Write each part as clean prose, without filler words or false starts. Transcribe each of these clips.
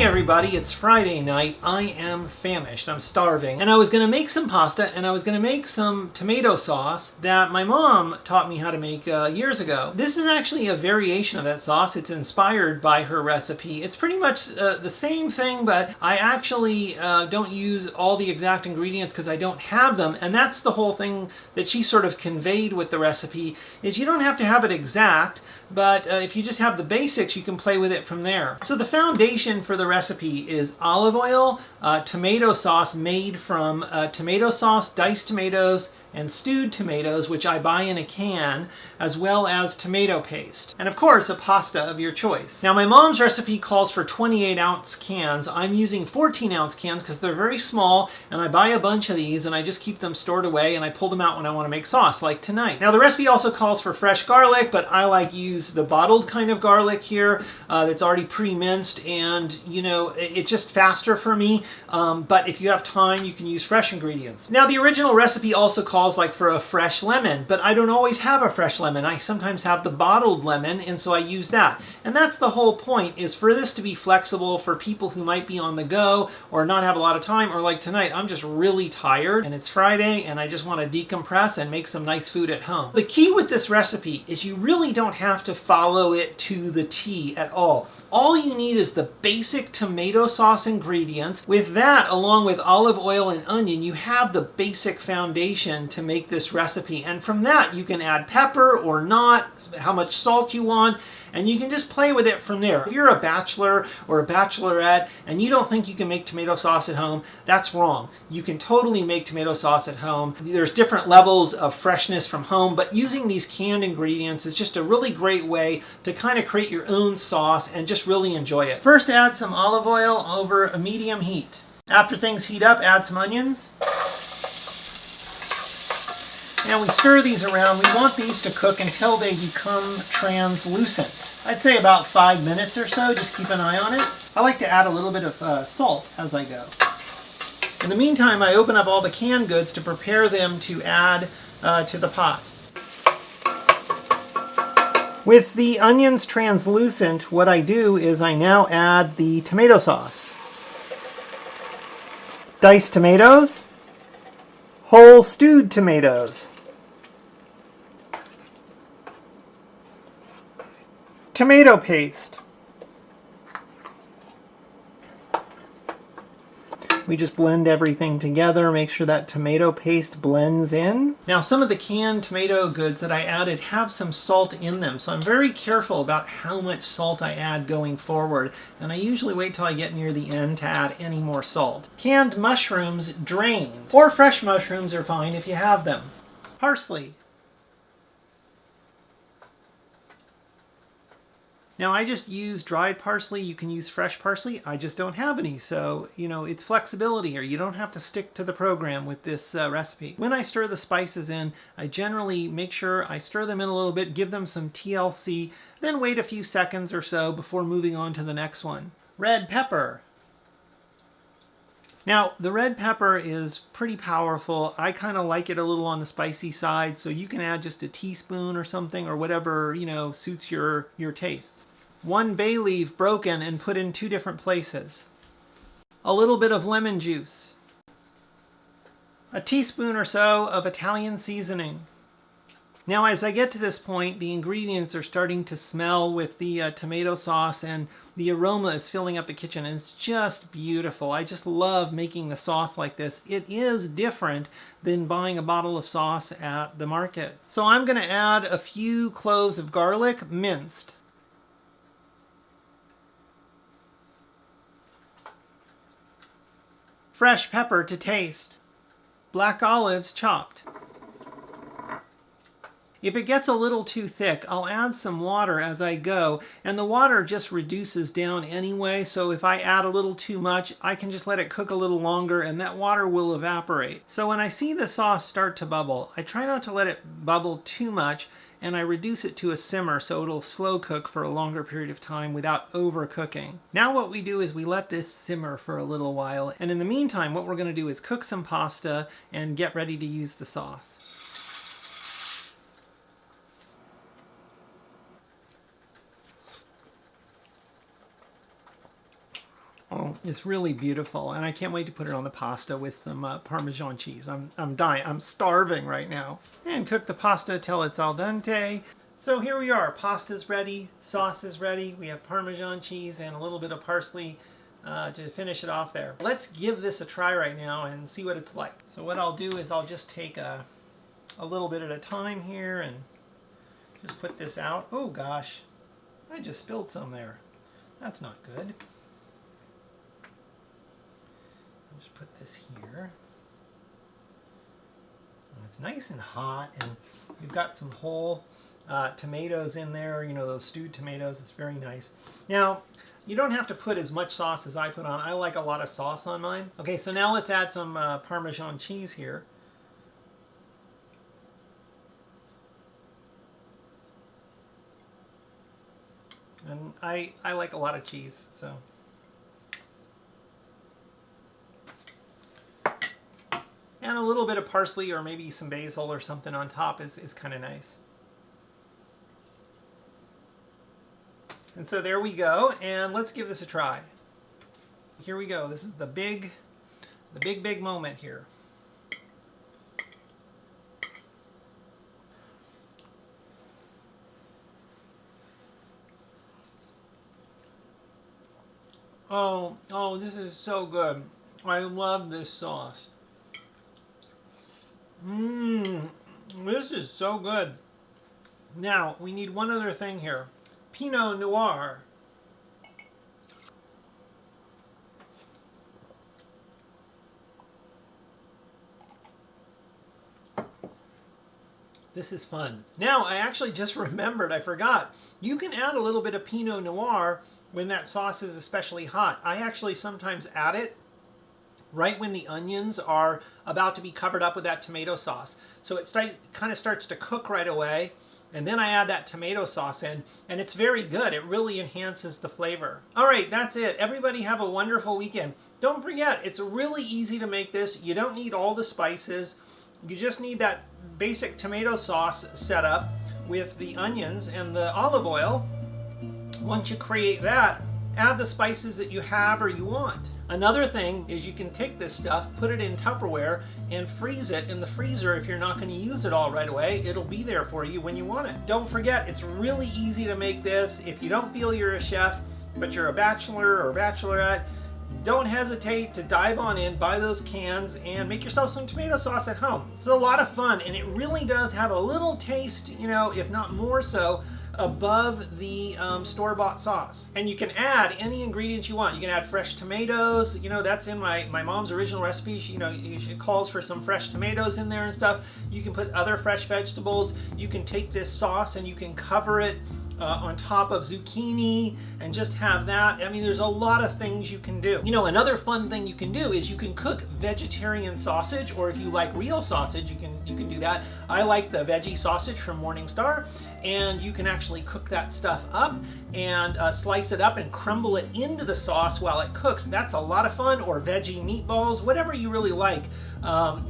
Hey everybody, it's Friday night. I am famished. I'm starving. And I was going to make some pasta and I was going to make some tomato sauce that my mom taught me how to make years ago. This is actually a variation of that sauce. It's inspired by her recipe. It's pretty much the same thing, but I actually don't use all the exact ingredients because I don't have them. And that's the whole thing that she sort of conveyed with the recipe, is you don't have to have it exact, but if you just have the basics, you can play with it from there. So the foundation for the recipe is olive oil, tomato sauce made from tomato sauce, diced tomatoes, and stewed tomatoes, which I buy in a can, as well as tomato paste. And of course, a pasta of your choice. Now, my mom's recipe calls for 28-ounce cans. I'm using 14-ounce cans because they're very small, and I buy a bunch of these, and I just keep them stored away, and I pull them out when I want to make sauce, like tonight. Now, the recipe also calls for fresh garlic, but I like to use the bottled kind of garlic here that's already pre-minced, and, you know, it's just faster for me. But if you have time, you can use fresh ingredients. Now, the original recipe also calls like for a fresh lemon, but I don't always have a fresh lemon. I sometimes have the bottled lemon, and so I use that. And that's the whole point, is for this to be flexible for people who might be on the go or not have a lot of time, or like tonight, I'm just really tired and it's Friday and I just want to decompress and make some nice food at home. The key with this recipe is you really don't have to follow it to the T at all. All you need is the basic tomato sauce ingredients. With that, along with olive oil and onion, you have the basic foundation to make this recipe. And from that, you can add pepper or not, how much salt you want, and you can just play with it from there. If you're a bachelor or a bachelorette and you don't think you can make tomato sauce at home, that's wrong. You can totally make tomato sauce at home. There's different levels of freshness from home, but using these canned ingredients is just a really great way to kind of create your own sauce and just really enjoy it. First, add some olive oil over a medium heat. After things heat up, add some onions. And we stir these around. We want these to cook until they become translucent. I'd say about 5 minutes or so. Just keep an eye on it. I like to add a little bit of salt as I go. In the meantime, I open up all the canned goods to prepare them to add to the pot. With the onions translucent, what I do is I now add the tomato sauce. Diced tomatoes, whole stewed tomatoes, tomato paste. We just blend everything together, make sure that tomato paste blends in. Now, some of the canned tomato goods that I added have some salt in them, so I'm very careful about how much salt I add going forward, and I usually wait till I get near the end to add any more salt. Canned mushrooms drained, or fresh mushrooms are fine if you have them. Parsley. Now, I just use dried parsley. You can use fresh parsley. I just don't have any, so, you know, it's flexibility here. You don't have to stick to the program with this recipe. When I stir the spices in, I generally make sure I stir them in a little bit, give them some TLC, then wait a few seconds or so before moving on to the next one. Red pepper. Now, the red pepper is pretty powerful. I kind of like it a little on the spicy side, so you can add just a teaspoon or something, or whatever, you know, suits your tastes. 1 bay leaf broken and put in 2 different places. A little bit of lemon juice. A teaspoon or so of Italian seasoning. Now, as I get to this point, the ingredients are starting to smell with the tomato sauce, and the aroma is filling up the kitchen, and it's just beautiful. I just love making the sauce like this. It is different than buying a bottle of sauce at the market. So I'm going to add a few cloves of garlic, minced. Fresh pepper to taste. Black olives chopped. If it gets a little too thick, I'll add some water as I go, and the water just reduces down anyway, so if I add a little too much, I can just let it cook a little longer and that water will evaporate. So when I see the sauce start to bubble, I try not to let it bubble too much, and I reduce it to a simmer so it'll slow cook for a longer period of time without overcooking. Now what we do is we let this simmer for a little while, and in the meantime what we're going to do is cook some pasta and get ready to use the sauce. It's really beautiful, and I can't wait to put it on the pasta with some Parmesan cheese. I'm dying. I'm starving right now. And cook the pasta till it's al dente. So here we are. Pasta's ready. Sauce is ready. We have Parmesan cheese and a little bit of parsley to finish it off there. Let's give this a try right now and see what it's like. So what I'll do is I'll just take a little bit at a time here and just put this out. Oh gosh, I just spilled some there. That's not good. I'll just put this here. And it's nice and hot, and we've got some whole tomatoes in there, you know, those stewed tomatoes. It's very nice. Now, you don't have to put as much sauce as I put on. I like a lot of sauce on mine. Okay, so now let's add some Parmesan cheese here. And I like a lot of cheese, so. And a little bit of parsley or maybe some basil or something on top is kind of nice. And so there we go, and let's give this a try. Here we go. This is the big moment here. Oh, this is so good. I love this sauce. This is so good. Now, we need one other thing here. Pinot Noir. This is fun. Now, I actually just remembered, I forgot. You can add a little bit of Pinot Noir when that sauce is especially hot. I actually sometimes add it right when the onions are about to be covered up with that tomato sauce. So it kind of starts to cook right away, and then I add that tomato sauce in, and it's very good. It really enhances the flavor. All right, that's it. Everybody have a wonderful weekend. Don't forget, it's really easy to make this. You don't need all the spices. You just need that basic tomato sauce set up with the onions and the olive oil. Once you create that, add the spices that you have or you want. Another thing is you can take this stuff, put it in Tupperware, and freeze it in the freezer if you're not going to use it all right away. It'll be there for you when you want it. Don't forget, it's really easy to make this. If you don't feel you're a chef, but you're a bachelor or bachelorette, don't hesitate to dive on in, buy those cans, and make yourself some tomato sauce at home. It's a lot of fun, and it really does have a little taste, you know, if not more so, above the store-bought sauce. And you can add any ingredients you want. You can add fresh tomatoes. You know, that's in my mom's original recipe. She calls for some fresh tomatoes in there and stuff. You can put other fresh vegetables. You can take this sauce and you can cover it on top of zucchini and just have that. I mean, there's a lot of things you can do. You know, another fun thing you can do is you can cook vegetarian sausage, or if you like real sausage, you can do that. I like the veggie sausage from Morningstar, and you can actually cook that stuff up and slice it up and crumble it into the sauce while it cooks. That's a lot of fun. Or veggie meatballs, whatever you really like.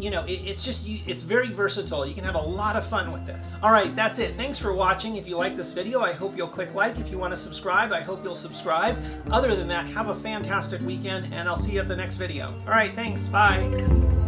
You know, it's very versatile. You can have a lot of fun with this. All right, that's it. Thanks for watching. If you like this video, I hope you'll click like. If you want to subscribe, I hope you'll subscribe. Other than that, have a fantastic weekend, and I'll see you at the next video. All right, thanks. Bye.